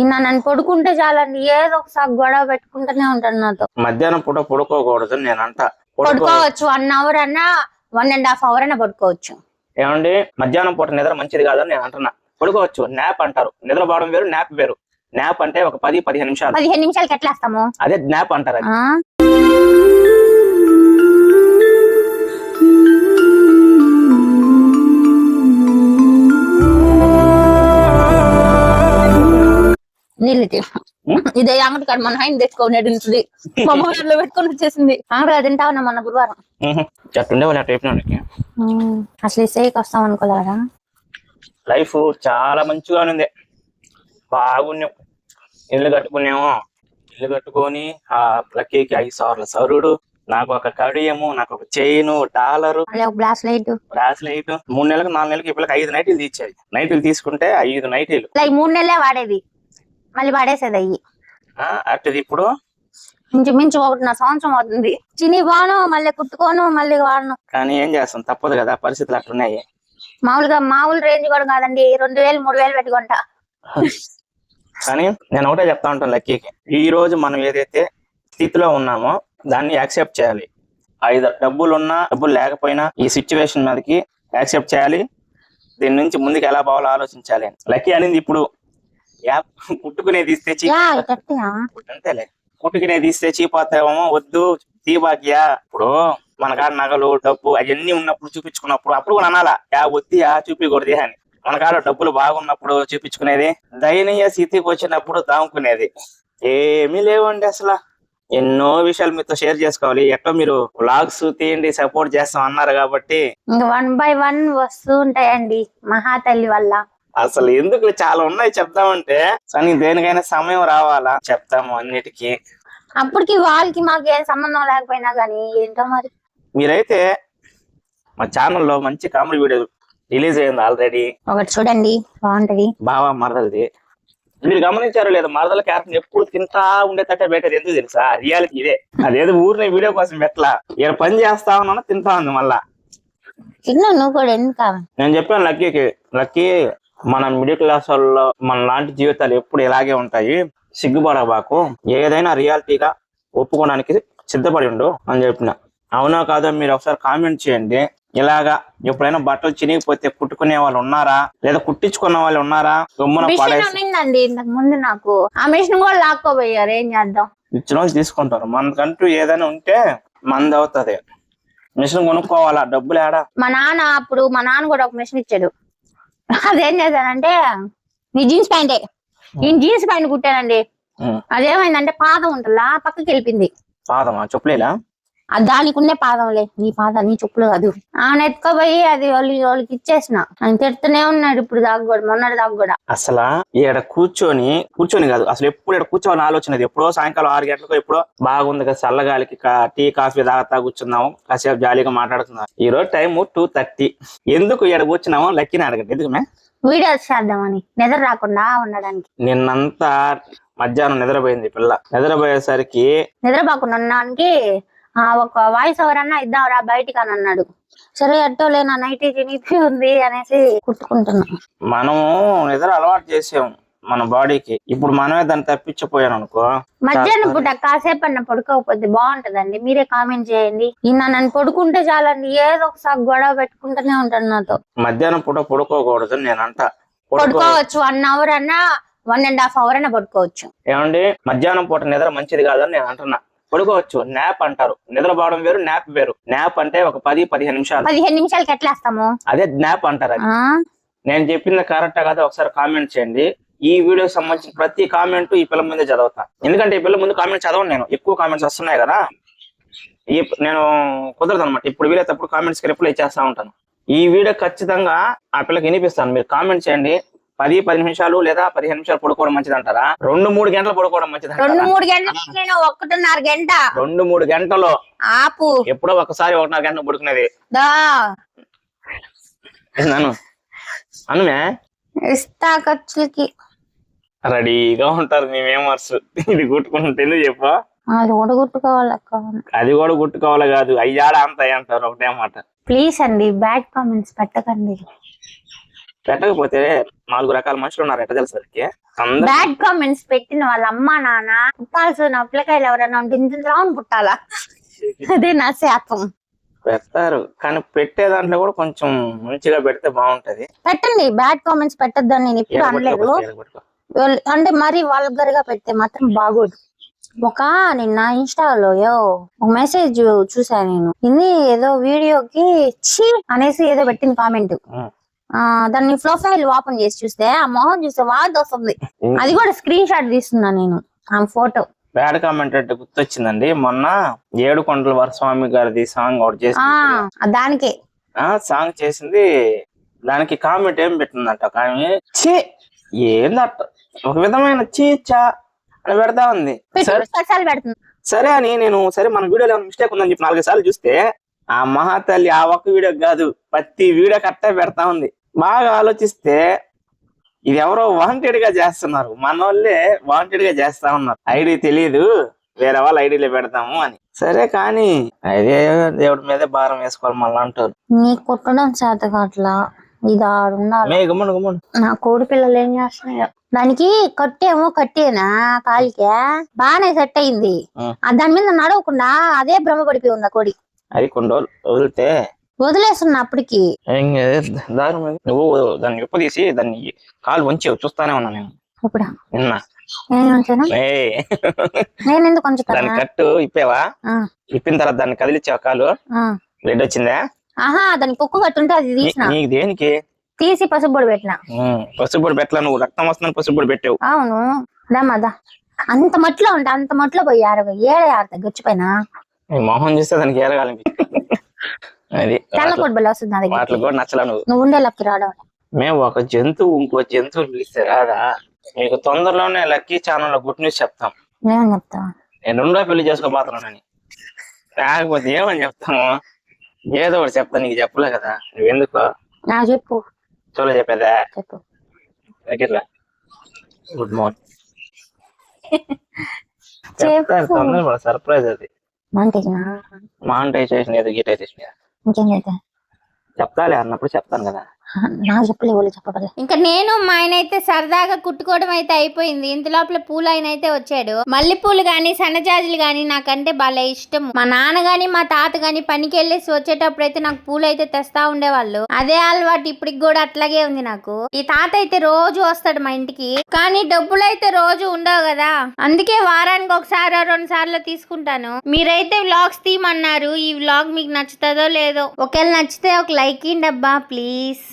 నన్ను పడుకుంటే చాలండి, ఏదో ఒకసారి గొడవ పెట్టుకుంటూనే ఉంటాను నాతో. మధ్యాహ్నం పూట పడుకోకూడదు నేను అంట. పడుకోవచ్చు 1 అవర్ అన్నా 1.5 అవర్ అన్నా పడుకోవచ్చు. ఏమండి, మధ్యాహ్నం పూట నిద్ర మంచిది కాదని నేను అంటున్నా. పడుకోవచ్చు, నాప్ అంటారు. నిద్రపోవడం వేరు, నాప్ వేరు. నాప్ అంటే ఒక 10-15 నిమిషాలు. 15 నిమిషాలకి ఎట్లా వేస్తాము? అదే నాప్ అంటారు. ఇదే అంగడి కాడ మన ఆయన తెచ్చుకోనేది ఉంటుంది. మా అమ్మగారిలో పెట్టుకొని వచ్చేసింది. అంగడి తింటా ఉన్నా మొన్న గురువారం. అసలు ఇసేకి వస్తాం అనుకోలేదా? లైఫ్ చాలా మంచిగా ఉంది, బాగున్నాం. ఇల్లు కట్టుకున్నాము. ఇల్లు కట్టుకొని ఆ లక్కీకి 5 సార్లు సరుడు, నాకు ఒక కడియము, నాకు ఒక చైన్, డాలరు, బ్రాస్లైట్ 3 నెలలకు 4 నెలలకు ఈ పిల్లకి 5 నైటీలు తీర్చేది. నైటీలు తీసుకుంటే 5 నైటీలు 3 నెలలే వాడేది, మళ్ళీ వాడేసేది. అయ్యి అట్టది ఇప్పుడు మించు 1.5 సంవత్సరం అవుతుంది. చిని బాను, మళ్ళీ కుట్టుకోను, మళ్ళీ వాడను. కానీ ఏం చేస్తాం, తప్పదు కదా, పరిస్థితులు అట్లున్నాయి. మామూలు రేంజ్ కూడా కాదండి, 2000-3000 పెట్టుకుంటా. కానీ నేను ఒకటే చెప్తా ఉంటాను లక్కీకి, ఈ రోజు మనం ఏదైతే స్థితిలో ఉన్నామో దాన్ని యాక్సెప్ట్ చేయాలి. ఐదు డబ్బులున్నా డబ్బులు లేకపోయినా ఈ సిచ్యువేషన్ మీదకి యాక్సెప్ట్ చేయాలి. దీని నుంచి ముందుకు ఎలా పోవాలో ఆలోచించాలి. లక్కీ అనింది ఇప్పుడు కుట్టుకునేది ఇస్తే అంతేలే, కుట్టుకునేది ఇస్తే చీపోతామో వద్దు తీబాకియా. ఇప్పుడు మన కాడ నగలు డబ్బు అవన్నీ ఉన్నప్పుడు చూపించుకున్నప్పుడు అప్పుడు కూడా అనాలా వద్ది చూపించకూడదు అని. మన కాడ డబ్బులు బాగున్నప్పుడు చూపించుకునేది, దయనీయ స్థితికి వచ్చినప్పుడు దాముకునేది. ఏమీ లేవండి అసలు. ఎన్నో విషయాలు మీతో షేర్ చేసుకోవాలి. ఎట్లా మీరు వ్లాగ్స్ తీయండి, సపోర్ట్ చేస్తాం అన్నారు కాబట్టి 1 by 1 వస్తూ ఉంటాయండి మహాతల్లి వల్ల. అసలు ఎందుకు చాలా ఉన్నాయి చెప్తామంటే, కానీ దేనికైనా సమయం రావాలా, చెప్తాము అన్నిటికీ. అప్పటికి వాళ్ళకి మాకు ఏం సంబంధం లేకపోయినా కానీ ఏంటో మరి. మీరైతే మా ఛానల్లో మంచి కామెడీ వీడియో రిలీజ్ అయింది ఆల్రెడీ, ఒకటి చూడండి, బాగుంటది. బావా మరదలది. మీరు గమనించారో లేదా, మరదల క్యారెక్టర్ ఎప్పుడు తింటా ఉండేటట్టే పెట్టేది. ఎందుకు తెలుసా? రియాలిటీ ఇదే. అదేదో ఊరిని వీడియో కోసం పెట్టలా, ఇక్కడ పని చేస్తా ఉన్నా తింటా ఉంది. మళ్ళా నువ్వు కూడా ఎందుకు? నేను చెప్పాను లక్కీకి, లక్కీ మన మిడిల్ క్లాస్ వాళ్ళలో మన లాంటి జీవితాలు ఎప్పుడు ఇలాగే ఉంటాయి, సిగ్గుపడబాకు, ఏదైనా రియాలిటీగా ఒప్పుకోవడానికి సిద్ధపడి ఉండు అని చెప్పిన. అవునా కాదో మీరు ఒకసారి కామెంట్ చేయండి. ఇలాగా ఎప్పుడైనా బట్టలు చినిగిపోతే కుట్టుకునే వాళ్ళు ఉన్నారా, లేదా కుట్టించుకున్న వాళ్ళు ఉన్నారా? గమ్మున పడేసిందండి ఇంతకు ముందు, నాకు ఆ మిషన్ కూడా లాక్కోబోయారు. ఏం చేద్దాం, ఇచ్చిన వాళ్ళు తీసుకుంటారు. మనకంటూ ఏదైనా ఉంటే మనది అవుతుంది. మిషన్ కొనుక్కోవాలా, డబ్బులు ఏడా? మా నాన్న కూడా ఒక మిషన్ ఇచ్చాడు. అదేం చేశానంటే, నీ జీన్స్ ప్యాంటే, నేను జీన్స్ ప్యాంట్ కుట్టానండి. అదేమైందంటే పాదం ఉంటుందా పక్కకి వెళ్ళిపోయింది. పాదమా? చెప్పులేలా? దానికి ఉండే పాదంలే, నీ పాదం నీ చెప్పులు కాదు. ఎత్తుకోపోయి అది వాళ్ళకి ఇచ్చేసిన. ఆయన తిడుతూనే ఉన్నాడు ఇప్పుడు దాకా కూడా, మొన్నటి దాకా కూడా. అసలు ఇక్కడ కూర్చొని కాదు, అసలు ఎప్పుడు ఇక్కడ కూర్చోని ఆలోచన. ఎప్పుడో సాయంకాలం 6 గంటలకు ఎప్పుడో బాగుంది కదా, చల్లగాలికి టీ కాఫీ తాగుతా కూర్చున్నాము, కాసేపు జాలీగా మాట్లాడుతున్నాం. ఈ రోజు టైం 2:30. ఎందుకు ఇక్కడ కూర్చున్నాము లక్కీని అడగండి. ఎందుకు వీడియోస్ చేద్దామని, నిద్ర రాకుండా ఉండడానికి. నిన్నంతా మధ్యాహ్నం నిద్రపోయింది పిల్ల. నిద్రపోయేసరికి నిద్రపోకుండా ఉండడానికి ఒక వాయిస్ ఓవర్ అన్నా ఇద్దాంరా బయటికి అని అన్నాడు. సరే అట్టో లేనా, నైటీ చినిపి ఉంది అనేసి కుట్టుకుంటున్నాం. మనము నిద్ర అలవాటు చేసాం మన బాడీకి. ఇప్పుడు మనమే దాన్ని తప్పించిపోయాను అనుకో, మధ్యాహ్నం పూట కాసేపు అన్న పడుకోకపోతే బాగుంటదండి. మీరే కామెంట్ చేయండి. నన్ను పడుకుంటే చాలండి, ఏదో ఒకసారి గొడవ పెట్టుకుంటూనే ఉంటాను నాతో. మధ్యాహ్నం పూట పడుకోకూడదు నేను అంట. పడుకోవచ్చు 1 అవర్ అన్నా 1.5 అవర్ అన్నా పడుకోవచ్చు. ఏమండి, మధ్యాహ్నం పూట నిద్ర మంచిది కాదని నేను అంటున్నా. పడుకోవచ్చు, నాప్ అంటారు. నిద్రపోవడం వేరు, నాప్ వేరు. నాప్ అంటే ఒక 10-15 నిమిషాలు. 15 నిమిషాలకి ఎట్లా వేస్తాము? అదే నాప్ అంటారు. నేను చెప్పింది కరెక్టా కదా ఒకసారి కామెంట్ చేయండి. ఈ వీడియోకి సంబంధించిన ప్రతి కామెంట్ ఈ పిల్ల ముందే చదవుతా. ఎందుకంటే ఈ పిల్ల ముందు కామెంట్ చదవను నేను, ఎక్కువ కామెంట్స్ వస్తున్నాయి కదా, నేను కుదరదు అనమాట. ఇప్పుడు వీలైనప్పుడు కామెంట్స్ కి రిప్లై చేస్తా ఉంటాను. ఈ వీడియో ఖచ్చితంగా ఆ పిల్లకి వినిపిస్తాను. మీరు కామెంట్ చేయండి. 10-10 నిమిషాలు లేదా 15 నిమిషాలు పడుకోవడం మంచిది అంటారా? 2-3 గంటలు పడుకోవడం మంచిది అంటారా? 2-3 గంటలు, 1.5 గంట, 2-3 గంటలు ఆపు. ఎప్పుడో ఒకసారి 1.5 గంటలు పడుకునేది. అనుమే ఇస్తా ఖర్చులకి రెడీగా ఉంటారు మీ మెంబర్స్. ఇది కుట్టుకుంటే ఎందుకు చెప్పు? అది కూడా కుట్టుకోవాలి, అది కూడా కుట్టుకోవాలి కాదు, అయ్యాడ అంత అంటారు ఒకటే మాట. ప్లీజ్ అండి, బ్యాడ్ కామెంట్స్ పెట్టకండి. పెట్టకపోతే 4 రకాల మనుషులు ఉన్నారు ఎట్ట తెలుసు వాళ్ళకి అందరూ బ్యాడ్ కామెంట్స్ పెట్టిన వాళ్ళ అమ్మ నాన్న పుట్టాల్సిన పిల్లకాయలు ఎవరైనా ఉంటే ఇంత రాను పుట్టాలా. అదే నా శాపం. పెడతారు కానీ పెట్టే దాంట్లో కూడా కొంచెం మంచిగా పెడితే బాగుంటది. పెట్టండి, బ్యాడ్ కామెంట్స్ పెట్టద్దని నేను ఎప్పుడు అనలేదు. అంటే మరి వల్గర్ గా పెడితే మాత్రం బాగోదు. నిన్న ఇన్స్టాలో ఒక మెసేజ్ చూసాను నేను. ఇది ఏదో వీడియోకి ఛీ అనేసి ఏదో పెట్టింది కామెంట్. దాన్ని ప్రొఫైల్ ఓపెన్ చేసి చూస్తే ఆ మొహం చూస్తే వాది వస్తుంది. అది కూడా స్క్రీన్ షాట్ తీస్తున్నా నేను ఆ ఫోటో. బ్యాడ్ కామెంట్ అంటే గుర్తొచ్చిందండి, మొన్న ఏడుకొండల వరస్వామి గారిది సాంగ్ ఒకటి చేసి దానికే సాంగ్ చేసింది. దానికి కామెంట్ ఏం పెట్టిందంట, కానీ ఛీ ఏందట ఒక విధమైన చీచా అని పెడతా ఉంది. సరే అని నేను సరే మన వీడియోలో మిస్టేక్ ఉందని చెప్పి 4 సార్లు చూస్తే ఆ మహాతల్లి ఆ ఒక్క వీడియో కాదు ప్రతి వీడియో కట్టే పెడతా ఉంది. బాగా ఆలోచిస్తే ఇది ఎవరో వాంటెడ్ గా చేస్తున్నారు, మన వాళ్ళే వాంటెడ్ గా చేస్తా ఉన్నారు. ఐడి తెలియదు, వేరే వాళ్ళ ఐడిలో పెడతాము అని. సరే కానీ అదే దేవుడి మీదే భారం వేసుకోవాలి మళ్ళీ అంటారు. నీ కొట్టడం చేత అట్లా ఇది నా కోడి పిల్లలు ఏం చేస్తున్నాయో. దానికి కట్టేనా కాలికే బాగానే సెట్ అయింది. దాని మీద నడవకుండా అదే భ్రమ పడిపోయి ఉంది ఆ కోడి. అది కొన్ని రోజులు వదిలితే వదిలేస్తున్నా అప్పటికి. దాని మీద నువ్వు దాన్ని విప్పు తీసి దాన్ని కాలు వంచి చూస్తానే ఉన్నా నేను. ఇప్పుడు నిన్న నేను ఎందుకు దాన్ని కట్టు ఇప్పేవా, ఇప్పిన తర్వాత దాన్ని కదిలిచ్చావు కాలు బ్లడ్ వచ్చిందా? ఆహా దానికి కుక్కు కట్టుంటే అది తీసిన. నీకు దేనికి తీసి పసుపుబొడి పెట్టినా. పసుపుబొడి పెట్టలా, నువ్వు రక్తం వస్తుందని పసుపుబొడి పెట్టావు. అవును దమ్మదా అంత మట్లో ఉంటా, అంత మట్లో పోయి ఏడ గచ్చిపోయిన మొహం చూస్తే దానికి ఏరగాలి. అది తెల్లకొడ్బల్ వస్తుంది వాటికి కూడా నచ్చలా. నువ్వు ఉండేలకి రావడం. మేము ఒక జంతువు ఇంకో జంతువుని పిలిస్తే రాదా? మీకు తొందరలోనే లక్కీ ఛానల్లో గుడ్ న్యూస్ చెప్తాం. ఏమని చెప్తా? నేను 2 పెళ్లి చేసుకోబోతున్నానని. లేకపోతే ఏమని చెప్తాము? ఏదో ఒకటి చెప్తా, నీకు చెప్పలే కదా. నువ్వెందుకు చెప్పు. చోలో చెప్పేదా? చెప్పు. Good morning. తొందర సర్ప్రైజ్ అది. మానిటైజేషన్ ఏదో గీటైజేషన్ చెప్తాలే అన్నప్పుడు చెప్తాను కదా. ఇంకా నేను మా ఆయన అయితే సరదాగా కుట్టుకోవడం అయితే అయిపోయింది. ఇంత లోపల పూలు ఆయన అయితే వచ్చాడు. మల్లెపూలు గాని సన్నజాజులు గాని నాకంటే భలే ఇష్టం. మా నాన్న గాని మా తాత గాని పనికి వెళ్ళేసి వచ్చేటప్పుడు అయితే నాకు పూలు అయితే తెస్తా ఉండేవాళ్ళు. అదే అలవాటు ఇప్పటికి కూడా అట్లాగే ఉంది నాకు. ఈ తాత అయితే రోజు వస్తాడు మా ఇంటికి, కానీ డబ్బులు అయితే రోజు ఉండవు కదా, అందుకే వారానికి ఒకసారి 2 సార్లు తీసుకుంటాను. మీరైతే వ్లాగ్స్ తీయమన్నారు. ఈ వ్లాగ్ మీకు నచ్చుతుందో లేదో, ఒకవేళ నచ్చితే ఒక లైక్ ఇవ్వండి అబ్బా ప్లీజ్.